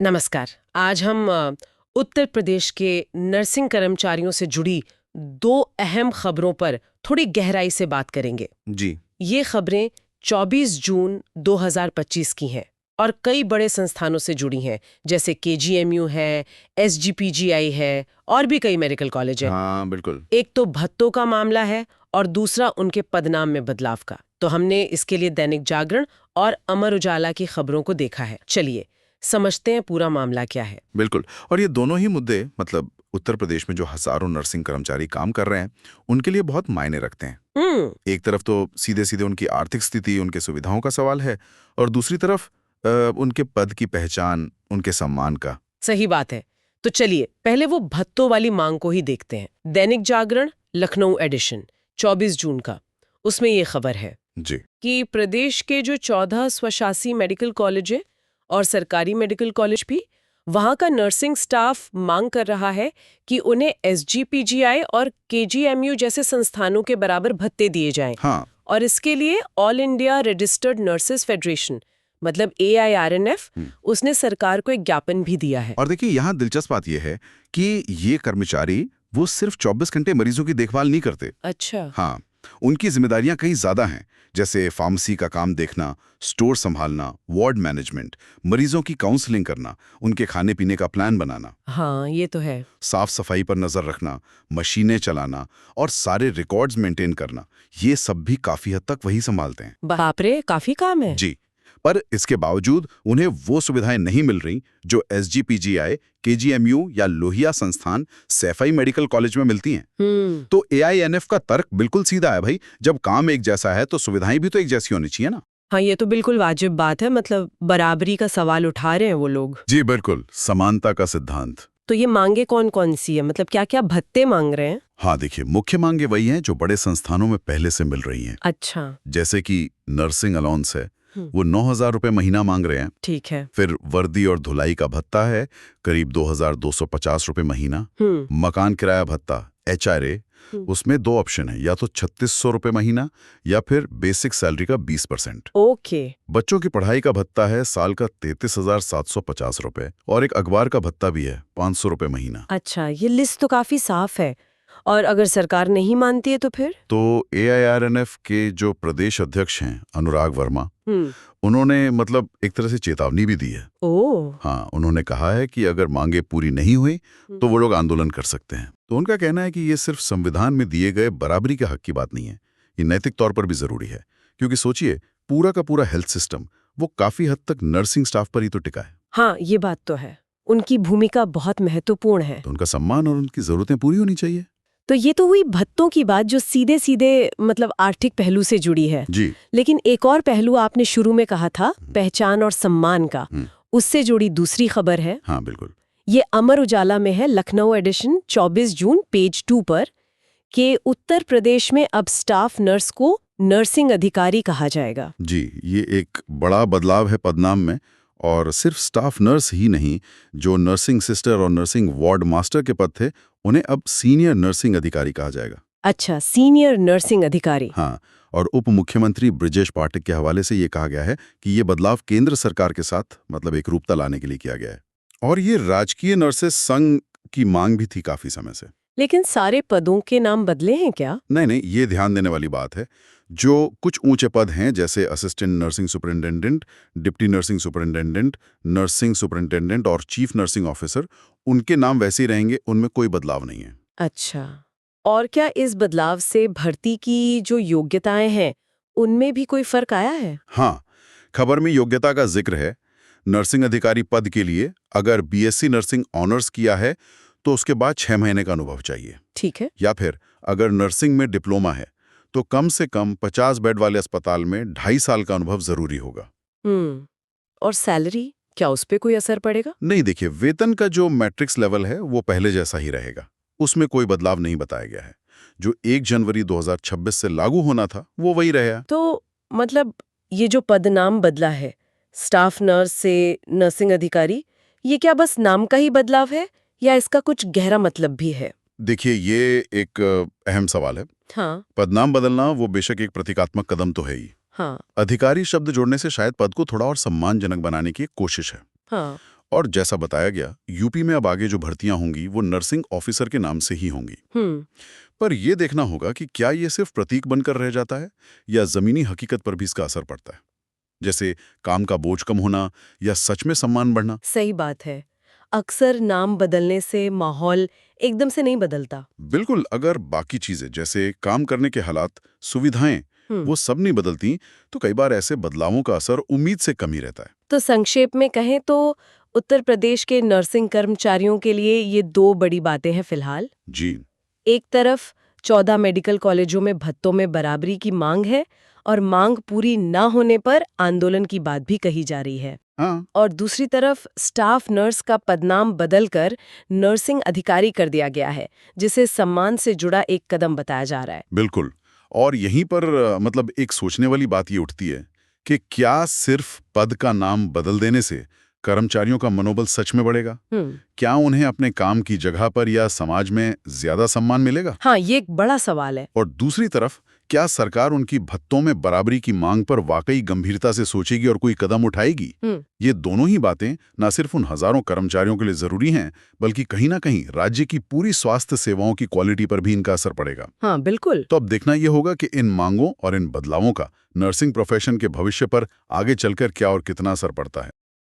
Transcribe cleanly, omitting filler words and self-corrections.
नमस्कार। आज हम उत्तर प्रदेश के नर्सिंग कर्मचारियों से जुड़ी दो अहम खबरों पर थोड़ी गहराई से बात करेंगे। जी। ये खबरें 24 जून 2025 की हैं और कई बड़े संस्थानों से जुड़ी हैं, जैसे केजीएमयू है, एसजीपीजीआई है और भी कई मेडिकल कॉलेज हैं। हाँ, बिल्कुल। एक तो भत्तों का मामला है और दूसरा उनके पदनाम में बदलाव का। तो हमने इसके लिए दैनिक जागरण और अमर उजाला की खबरों को देखा है। चलिए समझते हैं पूरा मामला क्या है। बिल्कुल। और ये दोनों ही मुद्दे मतलब उत्तर प्रदेश में जो हजारों नर्सिंग कर्मचारी काम कर रहे हैं, उनके लिए बहुत मायने रखते हैं। एक तरफ तो सीधे सीधे उनकी आर्थिक स्थिति, उनके सुविधाओं का सवाल है, और दूसरी तरफ उनके पद की पहचान, उनके सम्मान का। सही बात है। तो चलिए पहले वो भत्तों वाली मांग को ही देखते हैं। दैनिक जागरण लखनऊ एडिशन 24 जून का, उसमें ये खबर है जी। कि प्रदेश के जो 14 स्वशासी मेडिकल कॉलेज है और सरकारी मेडिकल कॉलेज भी, वहां का नर्सिंग स्टाफ मांग कर रहा है कि उन्हें एसजीपीजीआई और केजीएमयू जैसे संस्थानों के बराबर भत्ते दिए जाएं। हाँ। और इसके लिए all India registered nurses federation मतलब AIRNF उसने सरकार को एक ज्ञापन भी दिया है। और देखिए, यहाँ दिलचस्प बात यह है कि ये कर्मचारी वो सिर्फ 24 घंटे मरीजों की देखभाल नहीं करते। अच्छा। हाँ, उनकी जिम्मेदारियां कई ज्यादा हैं, जैसे फार्मेसी का काम देखना, स्टोर संभालना, वार्ड मैनेजमेंट, मरीजों की काउंसलिंग करना, उनके खाने पीने का प्लान बनाना, हाँ ये तो है। साफ सफाई पर नजर रखना, मशीनें चलाना और सारे रिकॉर्ड्स मेंटेन करना, ये सब भी काफी हद तक वही संभालते हैं। बाप रे, काफी काम है। जी। पर इसके बावजूद उन्हें वो सुविधाएं नहीं मिल रही जो एसजीपीजीआई, केजीएमयू या लोहिया संस्थान, सैफई मेडिकल कॉलेज में मिलती हैं। तो AINF का तर्क बिल्कुल सीधा है, भाई जब काम एक जैसा है तो सुविधाएं भी तो एक जैसी होनी चाहिए ना। हाँ ये तो बिल्कुल वाजिब बात है, मतलब बराबरी का सवाल उठा रहे हैं वो लोग। जी बिल्कुल, समानता का सिद्धांत। तो ये मांगे कौन कौन सी है, मतलब क्या क्या भत्ते मांग रहे हैं? हाँ देखिए, मुख्य मांगे वही हैं जो बड़े संस्थानों में पहले से मिल रही हैं। अच्छा। जैसे कि नर्सिंग अलाउंस है, वो 9,000 रुपए महीना मांग रहे हैं। ठीक है। फिर वर्दी और धुलाई का भत्ता है, करीब 2,250 रुपए महीना। मकान किराया भत्ता HRA, उसमें दो ऑप्शन है, या तो 3,600 रुपए महीना या फिर बेसिक सैलरी का 20%। ओके। बच्चों की पढ़ाई का भत्ता है साल का 33,750 रुपए, और एक अखबार का भत्ता भी है 500 रुपए महीना। अच्छा, ये लिस्ट तो काफी साफ है। और अगर सरकार नहीं मानती है तो फिर? तो AIRNF के जो प्रदेश अध्यक्ष हैं अनुराग वर्मा, उन्होंने मतलब एक तरह से चेतावनी भी दी है। ओह। हाँ, उन्होंने कहा है कि अगर मांगे पूरी नहीं हुई तो वो लोग आंदोलन कर सकते हैं। तो उनका कहना है कि ये सिर्फ संविधान में दिए गए बराबरी के हक की बात नहीं है, ये नैतिक तौर पर भी जरूरी है। क्योंकि सोचिए, पूरा का पूरा हेल्थ सिस्टम वो काफी हद तक नर्सिंग स्टाफ पर ही तो टिका है। हाँ ये बात तो है, उनकी भूमिका बहुत महत्वपूर्ण है। तो उनका सम्मान और उनकी जरूरतें पूरी होनी चाहिए। तो ये तो हुई भत्तों की बात जो सीधे सीधे मतलब आर्थिक पहलू से जुड़ी है। जी। लेकिन एक और पहलू आपने शुरू में कहा था, पहचान और सम्मान का, उससे जुड़ी दूसरी खबर है। हाँ बिल्कुल। ये अमर उजाला में है, लखनऊ एडिशन 24 जून पेज 2 पर, कि उत्तर प्रदेश में अब स्टाफ नर्स को नर्सिंग अधिकारी कहा जाएगा। जी, ये एक बड़ा बदलाव है पदनाम में। और सिर्फ स्टाफ नर्स ही नहीं, जो नर्सिंग सिस्टर और नर्सिंग वार्ड मास्टर के पद थे, उन्हें अब सीनियर नर्सिंग अधिकारी कहा जाएगा। अच्छा, सीनियर नर्सिंग अधिकारी। हाँ, और उप मुख्यमंत्री ब्रिजेश पाठक के हवाले से ये कहा गया है कि ये बदलाव केंद्र सरकार के साथ मतलब एक रूपता लाने के लिए किया गया है। और ये राजकीय नर्सेस संघ की मांग भी थी काफी समय से। लेकिन सारे पदों के नाम बदले हैं क्या? नहीं, ये ध्यान देने वाली बात है। जो कुछ ऊंचे पद हैं, जैसे assistant nursing superintendent, deputy nursing superintendent, nursing superintendent और चीफ नर्सिंग ऑफिसर, उनके नाम वैसे ही रहेंगे, उनमें कोई बदलाव नहीं है। अच्छा, और क्या इस बदलाव से भर्ती की जो योग्यताएं हैं उनमें भी कोई फर्क आया है? हाँ, खबर में योग्यता का जिक्र है। नर्सिंग अधिकारी पद के लिए अगर BSc नर्सिंग ऑनर्स किया है तो उसके बाद 6 महीने का अनुभव चाहिए। ठीक है। या फिर अगर नर्सिंग में डिप्लोमा है तो कम से कम 50 बेड वाले अस्पताल में 2.5 साल का अनुभव जरूरी होगा। और सैलरी, क्या उस पे कोई असर पड़ेगा? नहीं, देखिए, वेतन का जो मैट्रिक्स लेवल है वो पहले जैसा ही रहेगा, उसमें कोई बदलाव नहीं बताया गया है। जो 1 जनवरी 2026 से लागू होना था वो वही रहेगा। तो मतलब ये जो पदनाम बदला है, स्टाफ नर्स से नर्सिंग अधिकारी, ये क्या बस नाम का ही बदलाव है या इसका कुछ गहरा मतलब भी है? देखिए, ये एक अहम सवाल है। हाँ। पदनाम बदलना वो बेशक एक प्रतीकात्मक कदम तो है ही। हाँ। अधिकारी शब्द जोड़ने से शायद पद को थोड़ा और सम्मानजनक बनाने की एक कोशिश है। हाँ। और जैसा बताया गया, यूपी में अब आगे जो भर्तियां होंगी वो नर्सिंग ऑफिसर के नाम से ही होंगी। पर यह देखना होगा कि क्या ये सिर्फ प्रतीक बनकर रह जाता है या जमीनी हकीकत पर भी इसका असर पड़ता है, जैसे काम का बोझ कम होना या सच में सम्मान बढ़ना। सही बात है। अक्सर नाम बदलने से माहौल एकदम से नहीं बदलता। बिल्कुल, अगर बाकी चीजें जैसे काम करने के हालात, सुविधाएं वो सब नहीं बदलती तो कई बार ऐसे बदलावों का असर उम्मीद से कम ही रहता है। तो संक्षेप में कहें तो उत्तर प्रदेश के नर्सिंग कर्मचारियों के लिए ये दो बड़ी बातें हैं फिलहाल। जी। एक तरफ 14 मेडिकल कॉलेजों में भत्तों में बराबरी की मांग है और मांग पूरी न होने पर आंदोलन की बात भी कही जा रही है। हाँ। और दूसरी तरफ स्टाफ नर्स का पदनाम बदलकर नर्सिंग अधिकारी कर दिया गया है, जिसे सम्मान से जुड़ा एक कदम बताया जा रहा है। बिल्कुल। और यहीं पर मतलब एक सोचने वाली बात ये उठती है कि क्या सिर्फ पद का नाम बदल देने से कर्मचारियों का मनोबल सच में बढ़ेगा? क्या उन्हें अपने काम की जगह पर या समाज में ज्यादा सम्मान मिलेगा? हाँ, ये एक बड़ा सवाल है। और दूसरी तरफ, क्या सरकार उनकी भत्तों में बराबरी की मांग पर वाकई गंभीरता से सोचेगी और कोई कदम उठाएगी? ये दोनों ही बातें न सिर्फ उन हजारों कर्मचारियों के लिए जरूरी हैं, बल्कि कहीं ना कहीं राज्य की पूरी स्वास्थ्य सेवाओं की क्वालिटी पर भी इनका असर पड़ेगा। हाँ, बिल्कुल। तो अब देखना यह होगा कि इन मांगों और इन बदलावों का नर्सिंग प्रोफेशन के भविष्य पर आगे चलकर क्या और कितना असर पड़ता है।